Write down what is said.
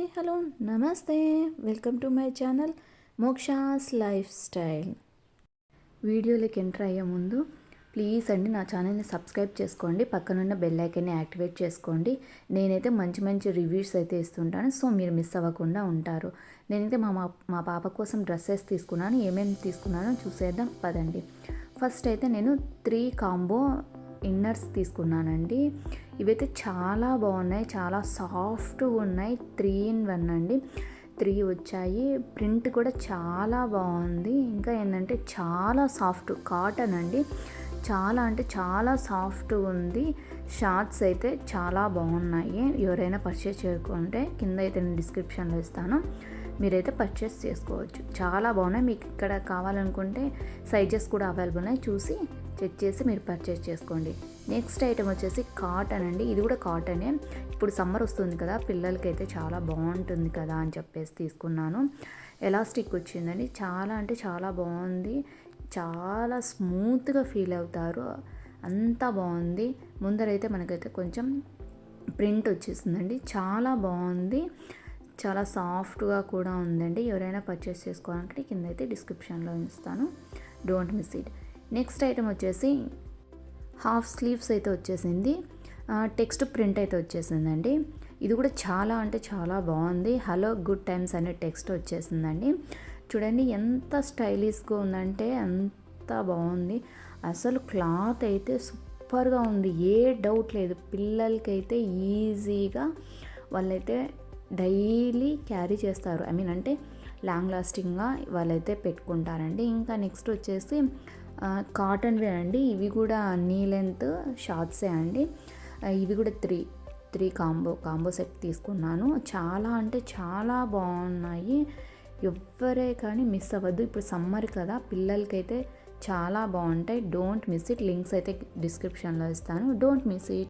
Hi hello నమస్తే, welcome to my channel Moksha's lifestyle. వీడియోలోకి enter అయ్యే ముందు ప్లీజ్ అండి నా ఛానల్ని సబ్స్క్రైబ్ చేసుకోండి, పక్కనున్న బెల్ ఐకాన్ని యాక్టివేట్ చేసుకోండి. నేనైతే మంచి మంచి రివ్యూస్ అయితే ఇస్తుంటాను, సో మీరు మిస్ అవ్వకుండా ఉంటారు. నేనైతే మా పాప కోసం డ్రెస్సెస్ తీసుకున్నాను. ఏమేమి తీసుకున్నానో చూసేద్దాం పదండి. ఫస్ట్ అయితే నేను 3 కాంబో ఇన్నర్స్ తీసుకున్నానండి. ఇవైతే చాలా బాగున్నాయి, చాలా సాఫ్ట్గా ఉన్నాయి. 3 in 1 అండి. 3 వచ్చాయి. ప్రింట్ కూడా చాలా బాగుంది. ఇంకా ఏంటంటే చాలా సాఫ్ట్ కాటన్ అండి. చాలా అంటే చాలా సాఫ్ట్గా ఉంది. షార్ట్స్ అయితే చాలా బాగున్నాయి. ఎవరైనా పర్చేస్ చేసుకుంటే కింద అయితే నేను డిస్క్రిప్షన్లో ఇస్తాను, మీరైతే పర్చేస్ చేసుకోవచ్చు. చాలా బాగున్నాయి. మీకు ఇక్కడ కావాలనుకుంటే సైజెస్ కూడా అవైలబుల్ ఉన్నాయి, చూసి చెక్ చేసి మీరు పర్చేస్ చేసుకోండి. నెక్స్ట్ ఐటమ్ వచ్చేసి కాటన్ అండి. ఇది కూడా కాటనే. ఇప్పుడు సమ్మర్ వస్తుంది కదా, పిల్లలకైతే చాలా బాగుంటుంది కదా అని చెప్పేసి తీసుకున్నాను. ఎలాస్టిక్ వచ్చిందండి. చాలా అంటే చాలా బాగుంది. చాలా స్మూత్గా ఫీల్ అవుతారు, అంతా బాగుంది. ముందరైతే మనకైతే కొంచెం ప్రింట్ వచ్చేసిందండి. చాలా బాగుంది, చాలా సాఫ్ట్గా కూడా ఉందండి. ఎవరైనా పర్చేస్ చేసుకోవాలంటే కింద అయితే డిస్క్రిప్షన్లో ఇస్తాను, don't miss it. Next item వచ్చేసి హాఫ్ స్లీవ్స్ అయితే వచ్చేసింది. టెక్స్ట్ ప్రింట్ అయితే వచ్చేసిందండి. ఇది కూడా చాలా అంటే చాలా బాగుంది. హలో గుడ్ టైమ్స్ అనే టెక్స్ట్ వచ్చేసిందండి. చూడండి ఎంత స్టైలిష్గా ఉందంటే అంత బాగుంది. అసలు క్లాత్ అయితే సూపర్గా ఉంది, ఏ డౌట్ లేదు. పిల్లలకైతే ఈజీగా వాళ్ళైతే డైలీ క్యారీ చేస్తారు. అంటే లాంగ్ లాస్టింగ్గా వాళ్ళైతే పెట్టుకుంటారండి. ఇంకా నెక్స్ట్ వచ్చేసి కాటన్వే అండి. ఇవి కూడా నీ లెంత్ షార్ట్సే అండి. ఇవి కూడా త్రీ కాంబో సెట్ తీసుకున్నాను. చాలా అంటే చాలా బాగున్నాయి. ఎవ్వరే కానీ మిస్ అవ్వద్దు. ఇప్పుడు సమ్మర్ కదా, పిల్లలకైతే చాలా బాగుంటాయి. Don't miss it. లింక్స్ అయితే డిస్క్రిప్షన్లో ఇస్తాను, డోంట్ మిస్ ఇట్.